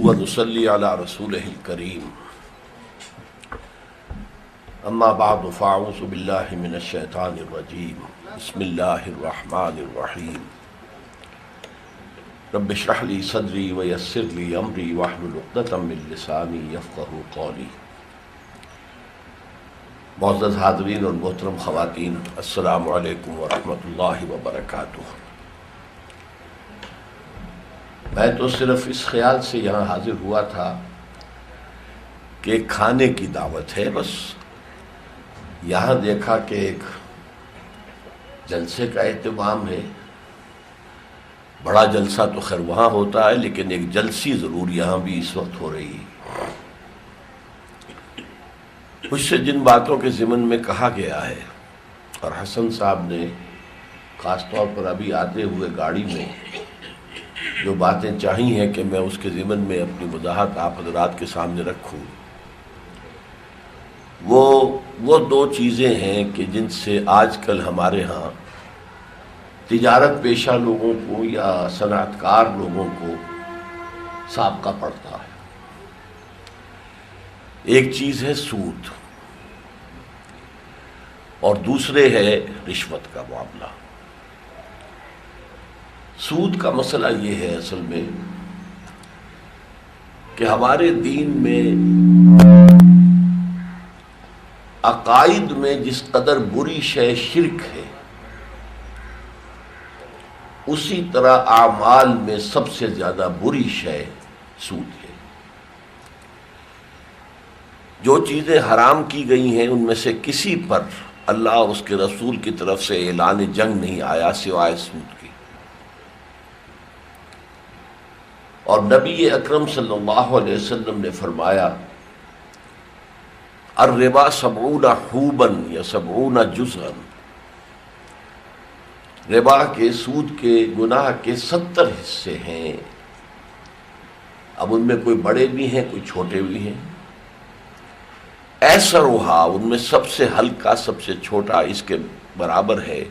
ونصلی علی رسولہ الکریم اما بعد فاعوذ باللہ من الشیطان الرجیم بسم اللہ الرحمن الرحیم رب اشرح لی صدری ویسر لی امری واحلل عقدۃ من لسانی یفقہوا قولی۔ معزز حاضرین اور محترم خواتین، السلام علیکم ورحمۃ اللہ وبرکاتہ۔ میں تو صرف اس خیال سے یہاں حاضر ہوا تھا کہ کھانے کی دعوت ہے، بس یہاں دیکھا کہ ایک جلسے کا اہتمام ہے۔ بڑا جلسہ تو خیر وہاں ہوتا ہے، لیکن ایک جلسی ضرور یہاں بھی اس وقت ہو رہی ہے۔ مجھ سے جن باتوں کے ضمن میں کہا گیا ہے، اور حسن صاحب نے خاص طور پر ابھی آتے ہوئے گاڑی میں جو باتیں چاہی ہیں کہ میں اس کے ضمن میں اپنی وضاحت آپ حضرات کے سامنے رکھوں، وہ دو چیزیں ہیں کہ جن سے آج کل ہمارے ہاں تجارت پیشہ لوگوں کو یا صنعت کار لوگوں کو سابقہ پڑتا ہے۔ ایک چیز ہے سود، اور دوسرے ہے رشوت کا معاملہ۔ سود کا مسئلہ یہ ہے اصل میں کہ ہمارے دین میں عقائد میں جس قدر بری شے شرک ہے، اسی طرح اعمال میں سب سے زیادہ بری شے سود ہے۔ جو چیزیں حرام کی گئی ہیں ان میں سے کسی پر اللہ اور اس کے رسول کی طرف سے اعلان جنگ نہیں آیا سوائے سود کی۔ اور نبی اکرم صلی اللہ علیہ وسلم نے فرمایا الربا 70 حوبا یا 70 جزءا، ربا کے سود کے گناہ کے 70 حصے ہیں۔ اب ان میں کوئی بڑے بھی ہیں، کوئی چھوٹے بھی ہیں۔ ایسرھا، ان میں سب سے ہلکا، سب سے چھوٹا اس کے برابر ہے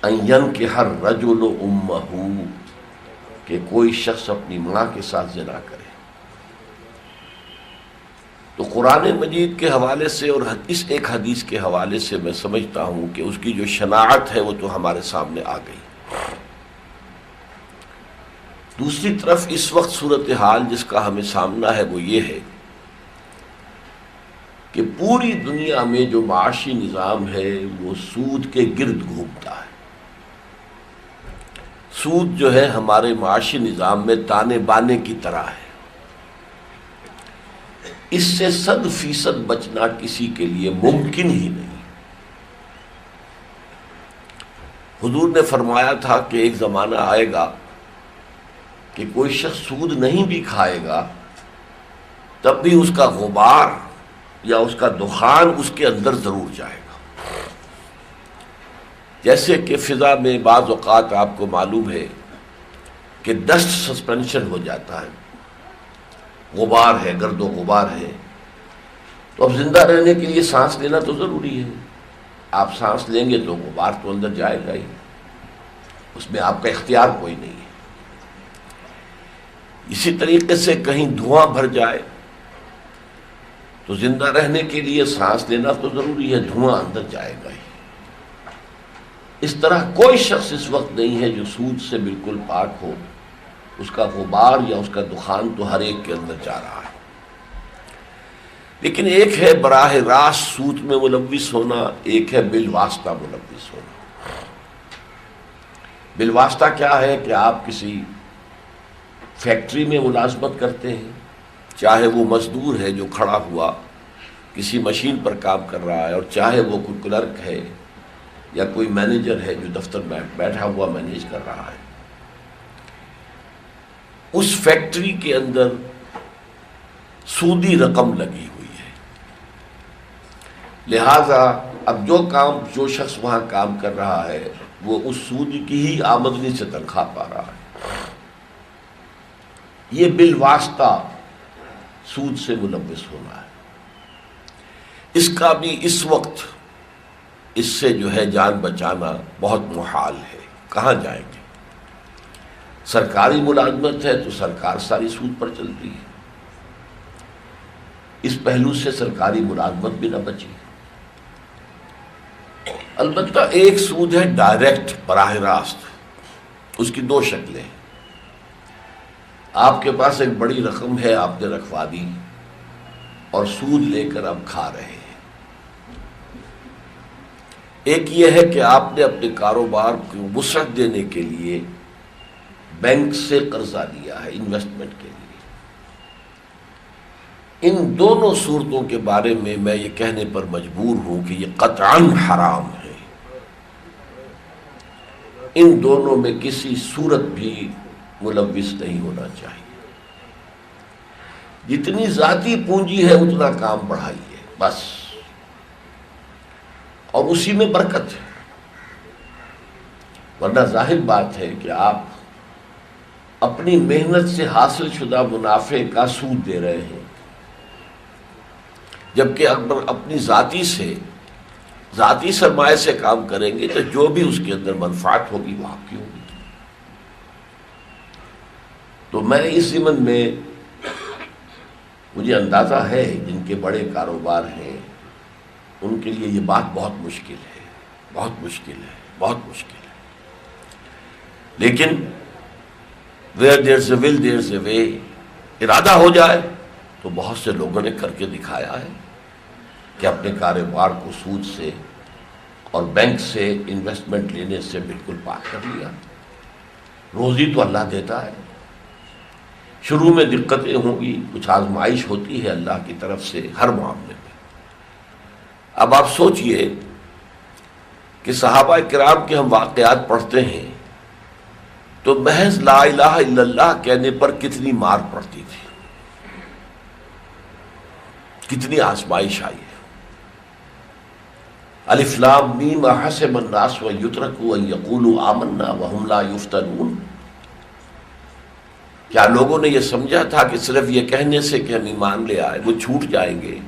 ان ينكح الرجل امہ، کہ کوئی شخص اپنی ماں کے ساتھ زنا کرے۔ تو قرآن مجید کے حوالے سے اور اس ایک حدیث کے حوالے سے میں سمجھتا ہوں کہ اس کی جو شناعت ہے وہ تو ہمارے سامنے آ گئی۔ دوسری طرف اس وقت صورتحال جس کا ہمیں سامنا ہے وہ یہ ہے کہ پوری دنیا میں جو معاشی نظام ہے وہ سود کے گرد گھومتا ہے۔ سود جو ہے ہمارے معاشی نظام میں تانے بانے کی طرح ہے۔ اس سے 100% بچنا کسی کے لیے ممکن ہی نہیں۔ حضور نے فرمایا تھا کہ ایک زمانہ آئے گا کہ کوئی شخص سود نہیں بھی کھائے گا تب بھی اس کا غبار یا اس کا دخان اس کے اندر ضرور جائے گا۔ جیسے کہ فضا میں بعض اوقات آپ کو معلوم ہے کہ ڈسٹ سسپینشن ہو جاتا ہے، غبار ہے، گرد و غبار ہے، تو اب زندہ رہنے کے لیے سانس لینا تو ضروری ہے۔ آپ سانس لیں گے تو غبار تو اندر جائے گا ہی، اس میں آپ کا اختیار کوئی نہیں ہے۔ اسی طریقے سے کہیں دھواں بھر جائے تو زندہ رہنے کے لیے سانس لینا تو ضروری ہے، دھواں اندر جائے گا ہی۔ اس طرح کوئی شخص اس وقت نہیں ہے جو سود سے بالکل پاک ہو، اس کا غبار یا اس کا دخان تو ہر ایک کے اندر جا رہا ہے۔ لیکن ایک ہے براہ راست سود میں ملوث ہونا، ایک ہے بالواسطہ ملوث ہونا۔ بالواسطہ کیا ہے کہ آپ کسی فیکٹری میں ملازمت کرتے ہیں، چاہے وہ مزدور ہے جو کھڑا ہوا کسی مشین پر کام کر رہا ہے، اور چاہے وہ کوئی کلرک ہے یا کوئی مینیجر ہے جو دفتر میں بیٹھا ہوا مینیج کر رہا ہے۔ اس فیکٹری کے اندر سودی رقم لگی ہوئی ہے، لہذا اب جو شخص وہاں کام کر رہا ہے وہ اس سود کی ہی آمدنی سے تنخواہ پا رہا ہے۔ یہ بالواسطہ سود سے ملوث ہونا ہے۔ اس کا بھی اس وقت اس سے جو ہے جان بچانا بہت محال ہے۔ کہاں جائیں گے؟ سرکاری ملازمت ہے تو سرکار ساری سود پر چلتی ہے، اس پہلو سے سرکاری ملازمت بھی نہ بچی۔ البتہ ایک سود ہے ڈائریکٹ، براہ راست، اس کی دو شکلیں۔ آپ کے پاس ایک بڑی رقم ہے، آپ نے رکھوا دی اور سود لے کر اب کھا رہے ہیں۔ ایک یہ ہے کہ آپ نے اپنے کاروبار کو وسعت دینے کے لیے بینک سے قرضہ لیا ہے انویسٹمنٹ کے لیے۔ ان دونوں صورتوں کے بارے میں یہ کہنے پر مجبور ہوں کہ یہ قطعاً حرام ہے۔ ان دونوں میں کسی صورت بھی ملوث نہیں ہونا چاہیے۔ جتنی ذاتی پونجی ہے اتنا کام بڑھائیے بس، اور اسی میں برکت ہے۔ ورنہ ظاہر بات ہے کہ آپ اپنی محنت سے حاصل شدہ منافع کا سود دے رہے ہیں، جبکہ اگر اپنی ذاتی سرمایہ سے کام کریں گے تو جو بھی اس کے اندر منفعت ہوگی وہ آپ کی ہوگی۔ تو میں اس ضمن میں مجھے اندازہ ہے جن کے بڑے کاروبار ہیں ان کے لیے یہ بات بہت مشکل ہے، بہت مشکل ہے، بہت مشکل ہے، لیکن where there's a will there's a way، ارادہ ہو جائے تو بہت سے لوگوں نے کر کے دکھایا ہے کہ اپنے کاروبار کو سود سے اور بینک سے انویسٹمنٹ لینے سے بالکل پاک کر لیا۔ روزی تو اللہ دیتا ہے، شروع میں دقتیں ہوں گی، کچھ آزمائش ہوتی ہے اللہ کی طرف سے ہر معاملے میں۔ اب آپ سوچئے کہ صحابہ کرام کے ہم واقعات پڑھتے ہیں تو محض لا الہ الا اللہ کہنے پر کتنی مار پڑتی تھی، کتنی آزمائش آئی ہے۔ الف لام میم احسب الناس ویترکوا ان یقولوا آمنا وہم لا یفتنون۔ کیا لوگوں نے یہ سمجھا تھا کہ صرف یہ کہنے سے کہ ہم ایمان لے آئے وہ چھوٹ جائیں گے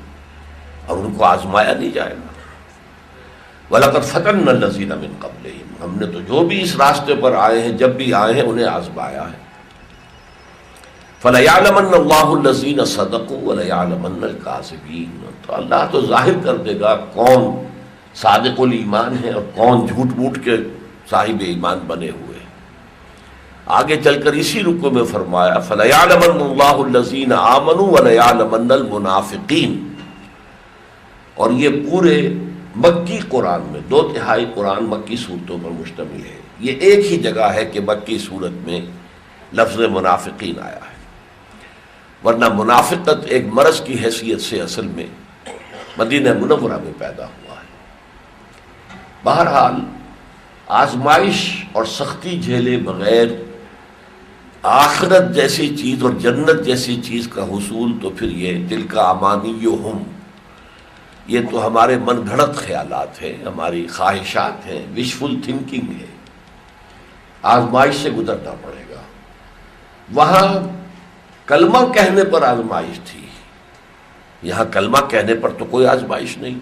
اور ان کو آزمایا نہیں جائے گا؟ وَلَقَدْ فَتَنَّا الَّذِينَ مِن قَبْلِهِمْ، ہم نے تو جو بھی اس راستے پر آئے ہیں، جب بھی آئے ہیں انہیں آزمایا ہے۔ فَلَيَعْلَمَنَّ اللَّهُ الَّذِينَ صَدَقُوا وَلَيَعْلَمَنَّ الْكَاذِبِينَ، تو اللہ تو ظاہر کر دے گا کون صادق الایمان ہے اور کون جھوٹ موٹ کے صاحب ایمان بنے ہوئے۔ آگے چل کر اسی رکوع میں فرمایا فَلَيَعْلَمَنَّ اللَّهُ الَّذِينَ آمَنُوا وَلَيَعْلَمَنَّ الْمُنَافِقِينَ۔ اور یہ پورے مکی قرآن میں 2/3 قرآن مکی صورتوں پر مشتمل ہے۔ یہ ایک ہی جگہ ہے کہ مکی صورت میں لفظ منافقین آیا ہے، ورنہ منافقت ایک مرض کی حیثیت سے اصل میں مدینہ منورہ میں پیدا ہوا ہے۔ بہرحال آزمائش اور سختی جھیلے بغیر آخرت جیسی چیز اور جنت جیسی چیز کا حصول تو پھر یہ تلک امانیہم، یہ تو ہمارے من گھڑت خیالات ہیں، ہماری خواہشات ہیں، وشفل تھنکنگ ہے۔ آزمائش سے گزرنا پڑے گا۔ وہاں کلمہ کہنے پر آزمائش تھی، یہاں کلمہ کہنے پر تو کوئی آزمائش نہیں،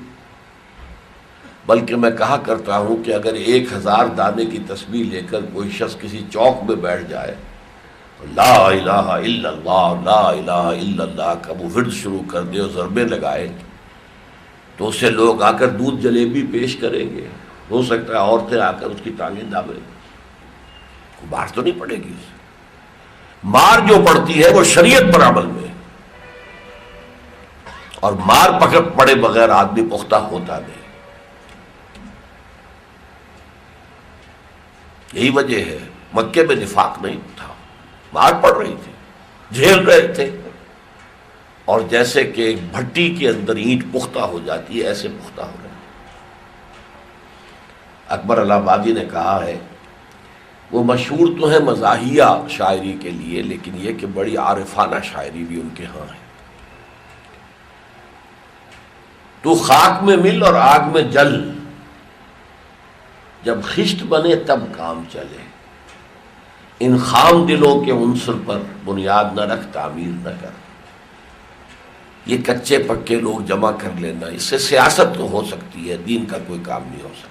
بلکہ میں کہا کرتا ہوں کہ اگر 1000 دانے کی تسبیح لے کر کوئی شخص کسی چوک میں بیٹھ جائے، لا الہ الا اللہ لا الہ الا اللہ کا وہ ورد شروع کر دے اور ضربیں لگائے تو اسے لوگ آ کر دودھ جلیبی پیش کریں گے، ہو سکتا ہے عورتیں آ کر اس کی ٹانگیں دابیں، مار تو نہیں پڑے گی اسے۔ مار جو پڑتی ہے وہ شریعت پر عمل میں، اور مار پکڑ پڑے بغیر آدمی پختہ ہوتا نہیں۔ یہی وجہ ہے مکے میں نفاق نہیں تھا، مار پڑ رہی تھی، جھیل رہے تھے، اور جیسے کہ ایک بھٹی کے اندر اینٹ پختہ ہو جاتی ہے ایسے پختہ ہو رہے ہیں۔ اکبر الہ آبادی نے کہا ہے، وہ مشہور تو ہے مزاحیہ شاعری کے لیے، لیکن یہ کہ بڑی عارفانہ شاعری بھی ان کے ہاں ہے۔ تو خاک میں مل اور آگ میں جل، جب خشت بنے تب کام چلے، ان خام دلوں کے عنصر پر بنیاد نہ رکھ تعمیر نہ کر۔ یہ کچے پکے لوگ جمع کر لینا، اس سے سیاست تو ہو سکتی ہے، دین کا کوئی کام نہیں ہو سکتا۔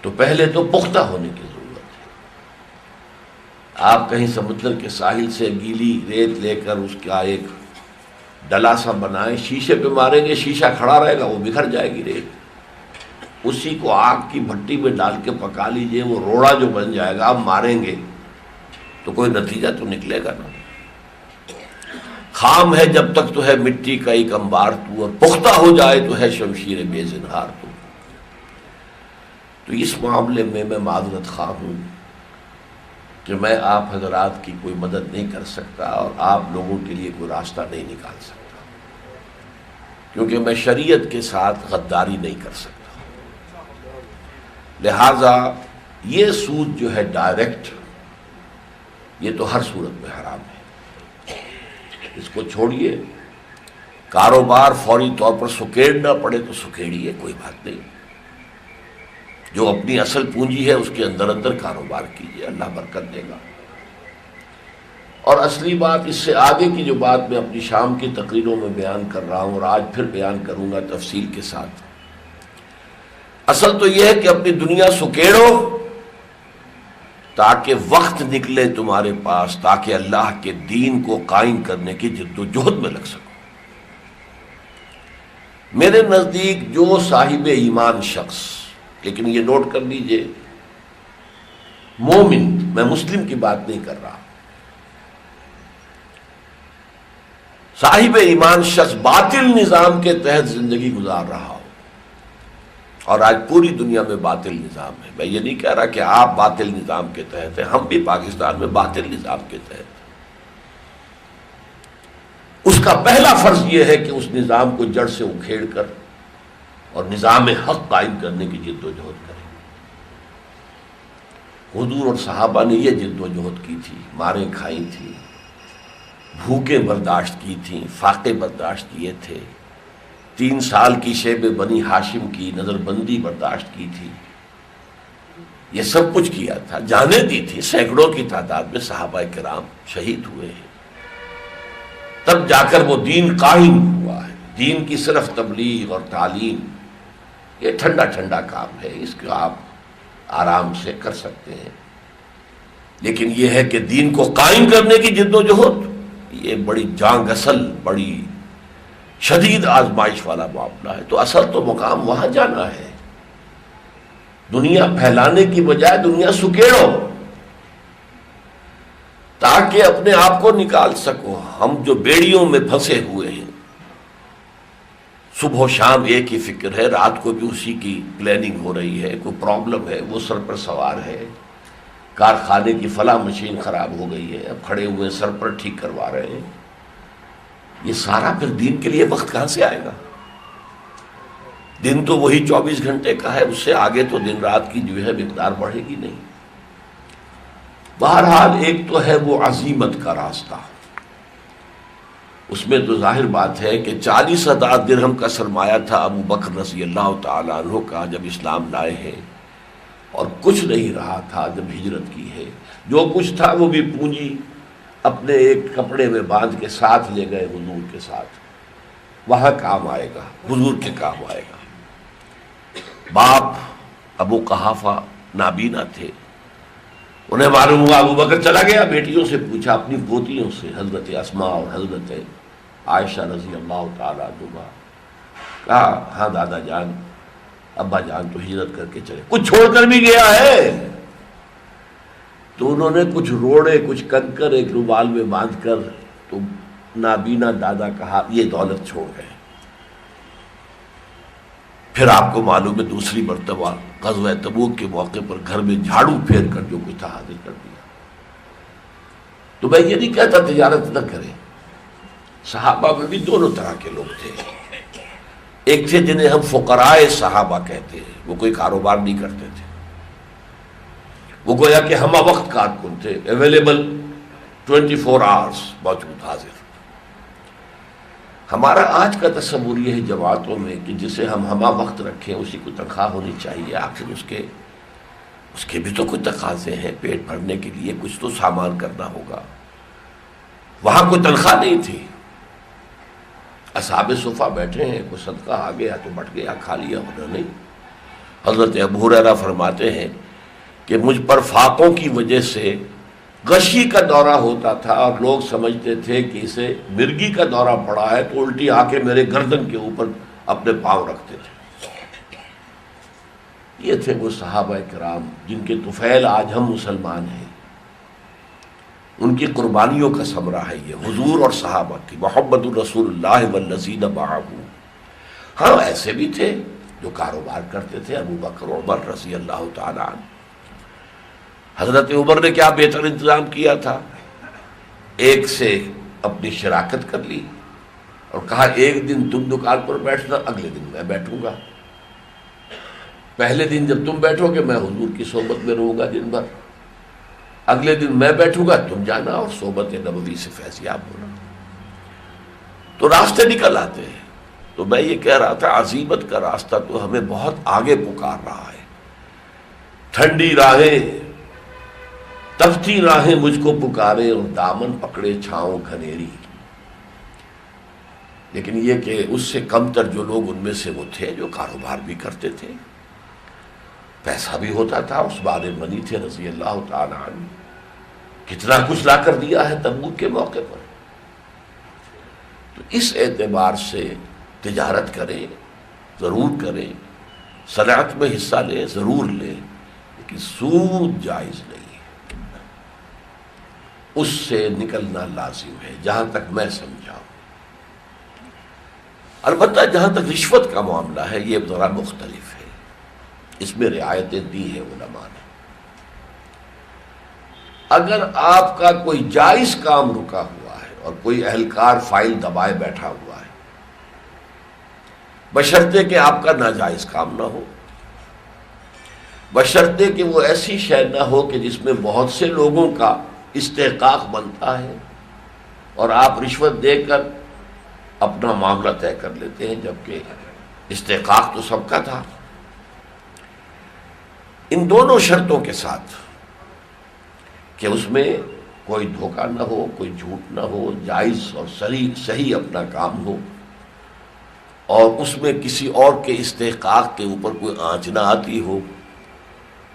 تو پہلے تو پختہ ہونے کی ضرورت ہے۔ آپ کہیں سمندر کے ساحل سے گیلی ریت لے کر اس کا ایک ڈلا سا بنائیں، شیشے پہ ماریں گے، شیشہ کھڑا رہے گا، وہ بکھر جائے گی ریت۔ اسی کو آگ کی بھٹی میں ڈال کے پکا لیجئے، وہ روڑا جو بن جائے گا، آپ ماریں گے تو کوئی نتیجہ تو نکلے گا نا۔ خام ہے جب تک تو ہے مٹی کا ایک انبار تو، اور پختہ ہو جائے تو ہے شمشیر بے زنہار تو۔ تو اس معاملے میں معذرت خواہ ہوں کہ میں آپ حضرات کی کوئی مدد نہیں کر سکتا اور آپ لوگوں کے لیے کوئی راستہ نہیں نکال سکتا، کیونکہ میں شریعت کے ساتھ غداری نہیں کر سکتا۔ لہذا یہ سود جو ہے ڈائریکٹ، یہ تو ہر صورت میں حرام ہے، اس کو چھوڑیے۔ کاروبار فوری طور پر سکیڑنا پڑے تو سکیڑیے، کوئی بات نہیں۔ جو اپنی اصل پونجی ہے اس کے اندر اندر کاروبار کیجیے، اللہ برکت دے گا۔ اور اصلی بات، اس سے آگے کی جو بات میں اپنی شام کی تقریروں میں بیان کر رہا ہوں اور آج پھر بیان کروں گا تفصیل کے ساتھ، اصل تو یہ ہے کہ اپنی دنیا سکیڑو تاکہ وقت نکلے تمہارے پاس، تاکہ اللہ کے دین کو قائم کرنے کی جد و جہد میں لگ سکو۔ میرے نزدیک جو صاحب ایمان شخص، لیکن یہ نوٹ کر لیجئے، مومن، میں مسلم کی بات نہیں کر رہا، صاحب ایمان شخص باطل نظام کے تحت زندگی گزار رہا ہو، اور آج پوری دنیا میں باطل نظام ہے، میں یہ نہیں کہہ رہا کہ آپ باطل نظام کے تحت ہیں، ہم بھی پاکستان میں باطل نظام کے تحت، اس کا پہلا فرض یہ ہے کہ اس نظام کو جڑ سے اکھیڑ کر اور نظام حق قائم کرنے کی جد و جہد کریں۔ حضور اور صحابہ نے یہ جد و جہد کی تھی، ماریں کھائی تھی، بھوکیں برداشت کی تھیں، فاقے برداشت کیے تھے، 3 سال کی شیب بنی ہاشم کی نظر بندی برداشت کی تھی، یہ سب کچھ کیا تھا، جانیں دی تھی، سینکڑوں کی تعداد میں صحابہ کرام شہید ہوئے ہیں، تب جا کر وہ دین قائم ہوا ہے۔ دین کی صرف تبلیغ اور تعلیم یہ ٹھنڈا ٹھنڈا کام ہے، اس کو آپ آرام سے کر سکتے ہیں، لیکن یہ ہے کہ دین کو قائم کرنے کی جد و جہد، یہ بڑی جان گسل، بڑی شدید آزمائش والا معاملہ ہے۔ تو اصل تو مقام وہاں جانا ہے، دنیا پھیلانے کی بجائے دنیا سکیڑو تاکہ اپنے آپ کو نکال سکو۔ ہم جو بیڑیوں میں پھنسے ہوئے ہیں، صبح و شام ایک ہی فکر ہے، رات کو بھی اسی کی پلاننگ ہو رہی ہے، کوئی پرابلم ہے وہ سر پر سوار ہے، کارخانے کی فلاں مشین خراب ہو گئی ہے، اب کھڑے ہوئے سر پر ٹھیک کروا رہے ہیں، یہ سارا پھر دین کے لیے وقت کہاں سے آئے گا؟ دن تو وہی 24 گھنٹے کا ہے، اس سے آگے تو دن رات کی جو ہے مقدار بڑھے گی نہیں۔ بہرحال ایک تو ہے وہ عزیمت کا راستہ، اس میں تو ظاہر بات ہے کہ 40,000 درہم کا سرمایہ تھا ابو بکر رضی اللہ تعالیٰ عنہ کا جب اسلام لائے ہیں، اور کچھ نہیں رہا تھا جب ہجرت کی ہے، جو کچھ تھا وہ بھی پونجی اپنے ایک کپڑے میں باندھ کے ساتھ لے گئے حضور کے ساتھ، وہاں کام آئے گا، حضور کے کام آئے گا۔ باپ ابو قحافہ نابینا تھے، انہیں معلوم ہوا ابو بکر چلا گیا، بیٹیوں سے پوچھا، اپنی پوتیوں سے، حضرت اسماء اور حضرت عائشہ رضی اللہ تعالیٰ عنہما، کہا ہاں دادا جان، ابا جان تو ہجرت کر کے چلے، کچھ چھوڑ کر بھی گیا ہے۔ تو انہوں نے کچھ روڑے، کچھ کنکر ایک رومال میں باندھ کر تو نابینا دادا کہا یہ دولت چھوڑ گئے۔ پھر آپ کو معلوم ہے دوسری مرتبہ غزوہ تبوک کے موقع پر گھر میں جھاڑو پھیر کر جو کچھ تھا حاضر کر دیا۔ تو میں یہ نہیں کہتا تجارت نہ کریں، صحابہ میں بھی دونوں طرح کے لوگ تھے، ایک تھے جنہیں ہم فقراء صحابہ کہتے ہیں، وہ کوئی کاروبار نہیں کرتے تھے، وہ گویا کہ ہمہ وقت کارکن تھے، اویلیبل 24 آورز موجود حاضر۔ ہمارا آج کا تصور یہ ہے جماعتوں میں کہ جسے ہم ہمہ وقت رکھیں اسی کو تنخواہ ہونی چاہیے، آخر اس کے بھی تو کچھ تقاضے ہیں، پیٹ بھرنے کے لیے کچھ تو سامان کرنا ہوگا۔ وہاں کوئی تنخواہ نہیں تھی، اصحاب صفہ بیٹھے ہیں، کوئی صدقہ آ گیا تو بٹ گیا، کھا لیا انہوں نے۔ حضرت ابو ہریرہ فرماتے ہیں کہ مجھ پر فاقوں کی وجہ سے غشی کا دورہ ہوتا تھا اور لوگ سمجھتے تھے کہ اسے مرگی کا دورہ پڑا ہے تو الٹی آ کے میرے گردن کے اوپر اپنے پاؤں رکھتے تھے۔ یہ تھے وہ صحابہ کرام جن کے طفیل آج ہم مسلمان ہیں، ان کی قربانیوں کا ثمرہ ہے یہ، حضور اور صحابہ کی محبت الرسول اللہ والذین معہ۔ ہاں ایسے بھی تھے جو کاروبار کرتے تھے، ابو بکر عمر رضی اللہ تعالی عنہ۔ حضرت عمر نے کیا بہتر انتظام کیا تھا، ایک سے اپنی شراکت کر لی اور کہا ایک دن تم دکان پر بیٹھنا، اگلے دن میں بیٹھوں گا۔ پہلے دن جب تم بیٹھو گے میں حضور کی صحبت میں رہوں گا دن بھر، اگلے دن میں بیٹھوں گا تم جانا اور صحبت نبوی سے فیضیاب ہونا۔ تو راستے نکل آتے ہیں۔ تو میں یہ کہہ رہا تھا عزیمت کا راستہ تو ہمیں بہت آگے پکار رہا ہے۔ ٹھنڈی راہیں تپتی راہیں مجھ کو پکارے اور دامن پکڑے چھاؤں گھنیری، لیکن یہ کہ اس سے کم تر جو لوگ ان میں سے وہ تھے جو کاروبار بھی کرتے تھے، پیسہ بھی ہوتا تھا۔ عثمان غنی تھے رضی اللہ تعالی عنہ، کتنا کچھ لا کر دیا ہے تبوک کے موقع پر۔ تو اس اعتبار سے تجارت کریں، ضرور کریں، صنعت میں حصہ لیں، ضرور لیں، لیکن سود جائز نہیں ہے، اس سے نکلنا لازم ہے جہاں تک میں سمجھا ہوں۔ البتہ جہاں تک رشوت کا معاملہ ہے یہ ذرا مختلف ہے، اس میں رعایتیں دی ہیں علماء نے۔ اگر آپ کا کوئی جائز کام رکا ہوا ہے اور کوئی اہلکار فائل دبائے بیٹھا ہوا ہے، بشرطے کہ آپ کا ناجائز کام نہ ہو، بشرطے کہ وہ ایسی شے نہ ہو کہ جس میں بہت سے لوگوں کا استحقاق بنتا ہے اور آپ رشوت دے کر اپنا معاملہ طے کر لیتے ہیں، جبکہ استحقاق تو سب کا تھا۔ ان دونوں شرطوں کے ساتھ کہ اس میں کوئی دھوکہ نہ ہو، کوئی جھوٹ نہ ہو، جائز اور صحیح اپنا کام ہو، اور اس میں کسی اور کے استحقاق کے اوپر کوئی آنچ نہ آتی ہو،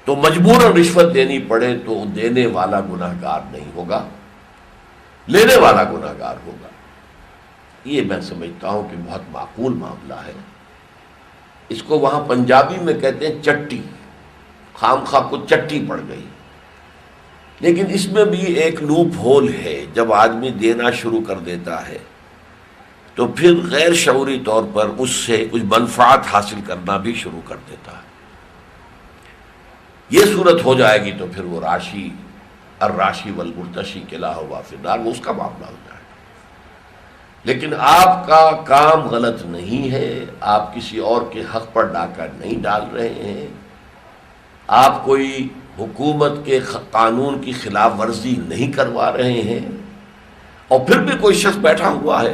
تو مجبوراً رشوت دینی پڑے تو دینے والا گناہگار نہیں ہوگا، لینے والا گناہگار ہوگا۔ یہ میں سمجھتا ہوں کہ بہت معقول معاملہ ہے۔ اس کو وہاں پنجابی میں کہتے ہیں چٹی، خام خواہ کو چٹی پڑ گئی۔ لیکن اس میں بھی ایک لوپ ہول ہے، جب آدمی دینا شروع کر دیتا ہے تو پھر غیر شعوری طور پر اس سے کچھ منفعت حاصل کرنا بھی شروع کر دیتا ہے۔ یہ صورت ہو جائے گی تو پھر وہ راشی الراشی والمرتشی کلا ہوا فی النار، وہ اس کا معاملہ ہو جائے گا۔ لیکن آپ کا کام غلط نہیں ہے، آپ کسی اور کے حق پر ڈاکہ نہیں ڈال رہے ہیں، آپ کوئی حکومت کے قانون کی خلاف ورزی نہیں کروا رہے ہیں، اور پھر بھی کوئی شخص بیٹھا ہوا ہے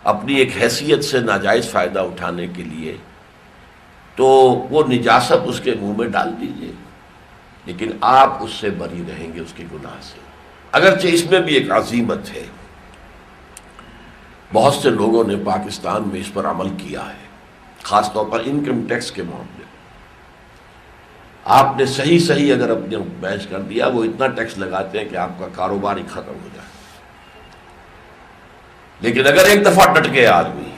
اپنی ایک حیثیت سے ناجائز فائدہ اٹھانے کے لیے، تو وہ نجاست اس کے منہ میں ڈال دیجئے، لیکن آپ اس سے بری رہیں گے اس کے گناہ سے۔ اگرچہ اس میں بھی ایک عزیمت ہے، بہت سے لوگوں نے پاکستان میں اس پر عمل کیا ہے، خاص طور پر انکم ٹیکس کے معاملے میں۔ آپ نے صحیح اگر اپنے بیچ کر دیا، وہ اتنا ٹیکس لگاتے ہیں کہ آپ کا کاروبار ہی ختم ہو جائے۔ لیکن اگر ایک دفعہ ڈٹ گیا آدمی،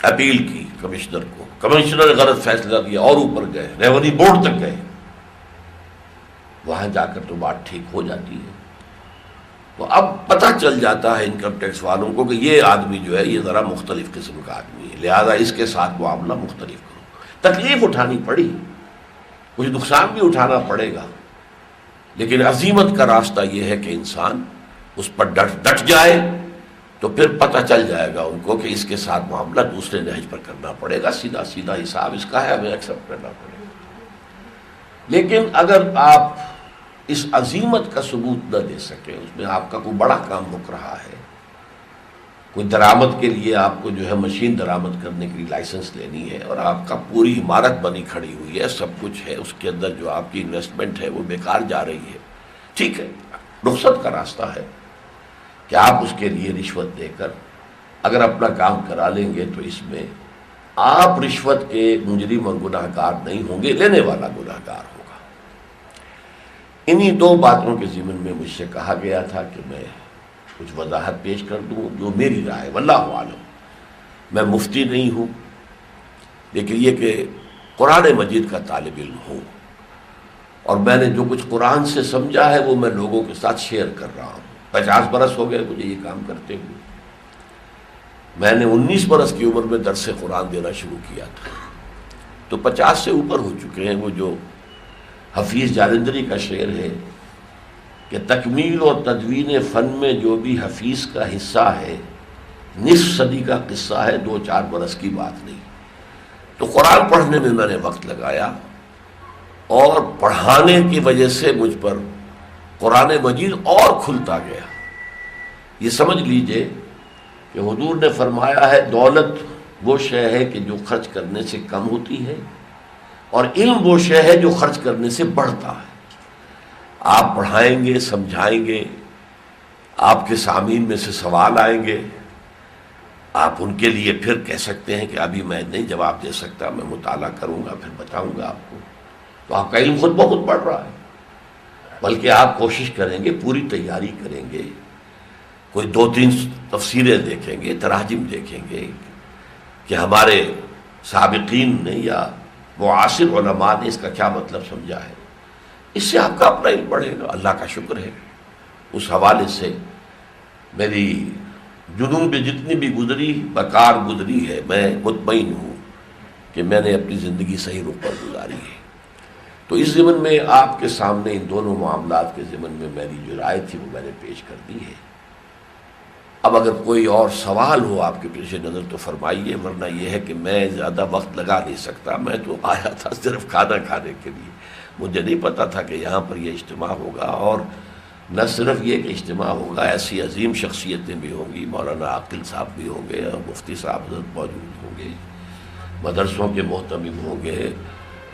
اپیل کی کمشنر کو، کمشنر نے غلط فیصلہ دیا اور اوپر گئے، ریونیو بورڈ تک گئے، وہاں جا کر تو بات ٹھیک ہو جاتی ہے۔ تو اب پتہ چل جاتا ہے انکم ٹیکس والوں کو کہ یہ آدمی جو ہے یہ ذرا مختلف قسم کا آدمی ہے، لہذا اس کے ساتھ معاملہ مختلف کرو۔ تکلیف اٹھانی پڑی، کچھ نقصان بھی اٹھانا پڑے گا، لیکن عزیمت کا راستہ یہ ہے کہ انسان اس پر ڈٹ جائے، تو پھر پتہ چل جائے گا ان کو کہ اس کے ساتھ معاملہ دوسرے نہج پر کرنا پڑے گا، سیدھا حساب اس کا ہے، ہمیں ایکسپٹ کرنا پڑے گا۔ لیکن اگر آپ اس عزیمت کا ثبوت نہ دے سکے، اس میں آپ کا کوئی بڑا کام رک رہا ہے، کوئی درآمد کے لیے آپ کو جو ہے مشین درآمد کرنے کے لیے لائسنس لینی ہے، اور آپ کا پوری عمارت بنی کھڑی ہوئی ہے، سب کچھ ہے، اس کے اندر جو آپ کی انویسٹمنٹ ہے وہ بیکار جا رہی ہے، ٹھیک ہے، رخصت کا راستہ ہے کہ آپ اس کے لیے رشوت دے کر اگر اپنا کام کرا لیں گے تو اس میں آپ رشوت کے مجرم اور گناہگار نہیں ہوں گے، لینے والا گناہگار ہوگا۔ انہی دو باتوں کے ضمن مجھ سے کہا گیا تھا کہ میں کچھ وضاحت پیش کر دوں جو میری رائے، واللہ عالم، میں مفتی نہیں ہوں، لیکن یہ کہ قرآن مجید کا طالب علم ہوں، اور میں نے جو کچھ قرآن سے سمجھا ہے وہ میں لوگوں کے ساتھ شیئر کر رہا ہوں۔ 50 برس ہو گئے مجھے یہ کام کرتے ہوئے۔ میں نے 19 برس کی عمر میں درس قرآن دینا شروع کیا تھا، تو 50 سے اوپر ہو چکے ہیں۔ وہ جو حفیظ جالندری کا شعر ہے کہ تکمیل اور تدوین فن میں جو بھی حفیظ کا حصہ ہے، نصف صدی کا قصہ ہے، 2-4 برس کی بات نہیں۔ تو قرآن پڑھنے میں میں نے وقت لگایا، اور پڑھانے کی وجہ سے مجھ پر قرآن مجید اور کھلتا گیا۔ یہ سمجھ لیجئے کہ حضور نے فرمایا ہے دولت وہ شے ہے کہ جو خرچ کرنے سے کم ہوتی ہے، اور علم وہ شے ہے جو خرچ کرنے سے بڑھتا ہے۔ آپ پڑھائیں گے، سمجھائیں گے، آپ کے سامعین میں سے سوال آئیں گے، آپ ان کے لیے پھر کہہ سکتے ہیں کہ ابھی میں نہیں جواب دے سکتا، میں مطالعہ کروں گا پھر بتاؤں گا آپ کو، تو آپ کا علم خود بخود بڑھ رہا ہے۔ بلکہ آپ کوشش کریں گے، پوری تیاری کریں گے، کوئی 2-3 تفسیریں دیکھیں گے، تراجم دیکھیں گے کہ ہمارے سابقین نے یا معاصر علماء نے اس کا کیا مطلب سمجھا ہے۔ اس سے آپ کا اپنا علم بڑھے گا۔ اللہ کا شکر ہے، اس حوالے سے میری جنوب جتنی بھی گزری بکار گزری ہے، میں مطمئن ہوں کہ میں نے اپنی زندگی صحیح رخ پر گزاری ہے۔ تو اس ضمن میں آپ کے سامنے ان دونوں معاملات کے ضمن میں میری جو رائے تھی وہ میں نے پیش کر دی ہے۔ اب اگر کوئی اور سوال ہو آپ کے پیش نظر تو فرمائیے، ورنہ یہ ہے کہ میں زیادہ وقت لگا نہیں سکتا۔ میں تو آیا تھا صرف کھانا کھانے کے لیے، مجھے نہیں پتا تھا کہ یہاں پر یہ اجتماع ہوگا، اور نہ صرف یہ کہ اجتماع ہوگا، ایسی عظیم شخصیتیں بھی ہوں گی، مولانا عاقل صاحب بھی ہوں گے، اور مفتی صاحب حضرت موجود ہوں گے، مدرسوں کے محتمم ہوں گے،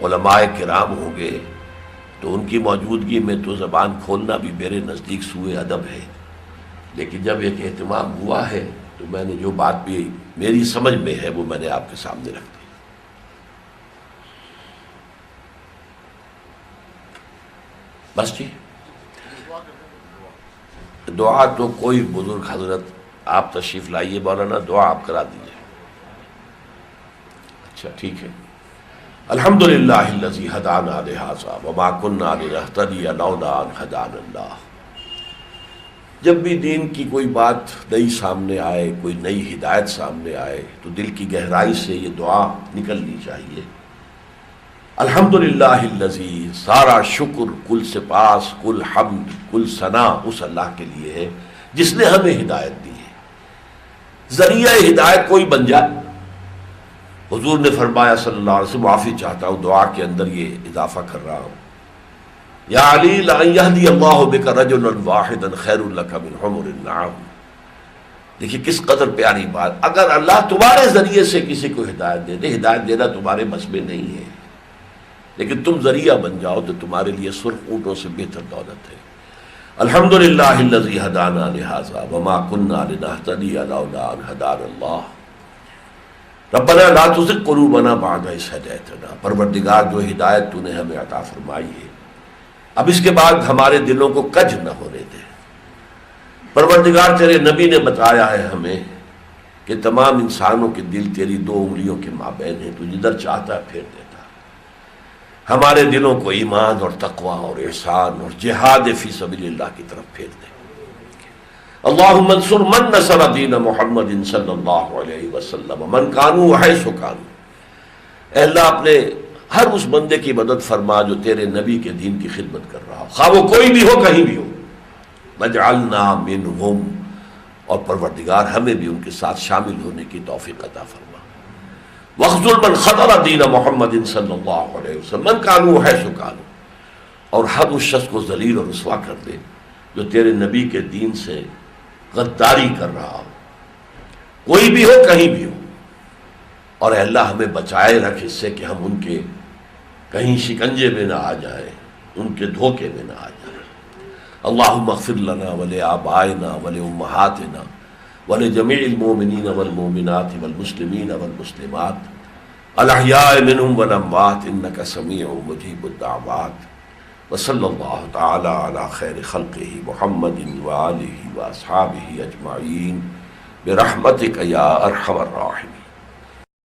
علماء کرام ہوں گے، تو ان کی موجودگی میں تو زبان کھولنا بھی میرے نزدیک سوء ادب ہے۔ لیکن جب ایک اہتمام ہوا ہے تو میں نے جو بات بھی میری سمجھ میں ہے وہ میں نے آپ کے سامنے رکھ دی۔ بس جی، دعا تو کوئی بزرگ حضرت آپ تشریف لائیے، مولانا دعا آپ کرا دیجیے۔ اچھا ٹھیک ہے۔ الحمدللہ الذی ہدانا لہذا وما کنا لنہتدی لولا ان ہدانا اللہ۔ جب بھی دین کی کوئی بات نئی سامنے آئے، کوئی نئی ہدایت سامنے آئے، تو دل کی گہرائی سے یہ دعا نکلنی چاہیے۔ الحمدللہ الذی، سارا شکر، کل سپاس، کل حمد، کل ثنا اس اللہ کے لیے ہے جس نے ہمیں ہدایت دی ہے۔ ذریعہ ہدایت کوئی بن جائے، حضور نے فرمایا صلی اللہ علیہ وسلم، معافی چاہتا ہوں دعا کے اندر یہ اضافہ کر رہا ہوں، یا علی لَأَن يَهْدِيَ اللَّهُ بِكَ رَجُلًا وَاحِدًا خَيْرٌ لَكَ مِنْ حُمُرِ النَّعَمِ۔ دیکھیے کس قدر پیاری بات۔ اگر اللہ تمہارے ذریعے سے کسی کو ہدایت دے دے، ہدایت دینا تمہارے بس میں نہیں ہے، لیکن تم ذریعہ بن جاؤ تو تمہارے لیے سرخ اونٹوں سے بہتر دولت ہے۔ الحمدللہ الذی ہدانا لہذا وما کنا لنہتدی لولا ان ہدانا اللہ۔ ربنا لا تزغ قلوبنا بعد اذ ہدیتنا۔ پروردگار جو ہدایت تو نے ہمیں عطا فرمائی ہے، اب اس کے بعد ہمارے دلوں کو کج نہ ہونے دے۔ پروردگار تیرے نبی نے بتایا ہے ہمیں کہ تمام انسانوں کے دل تیری 2 انگلیوں کے مابین ہیں، تو جدھر چاہتا ہے پھیر دیتا۔ ہمارے دلوں کو ایمان اور تقوی اور احسان اور جہاد فی سبیل اللہ کی طرف پھیر دے۔ اللہم انصر من نصر دین محمد صلی اللہ علیہ وسلم من کانوا حیث کانوا۔ اے اللہ اپنے ہر اس بندے کی مدد فرما جو تیرے نبی کے دین کی خدمت کر رہا ہو، خواہ وہ کوئی بھی ہو، کہیں بھی ہو۔ وَاجْعَلْنَا مِنْهُمْ، اور پروردگار ہمیں بھی ان کے ساتھ شامل ہونے کی توفیق عطا فرما۔ وَاخْذُلْ مَنْ خَذَلَ دِينَ مُحَمَّدٍ صلی اللہ علیہ وسلم مَنْ كَانُوا حَيْثُ كَانُوا، اور ہر اس شخص کو ذلیل اور رسوا کر دے جو تیرے نبی کے دین سے غداری کر رہا ہو، کوئی بھی ہو، کہیں بھی ہو۔ اور اے اللہ ہمیں بچائے رکھ اس سے کہ ہم ان کے کہیں شکنجے میں نہ آ جائیں، ان کے دھوکے میں نہ آ جائیں۔ اللہم اغفر لنا ولآبائنا ولأمہاتنا ولجمیع المؤمنین والمؤمنات والمسلمین والمسلمات الاحیاء منہم والاموات انک سمیع مجیب الدعوات وصلی اللہ تعالی علی خیر خلقہ محمد وآلہ واصحابہ اجمعین برحمتک یا ارحم الراحمین.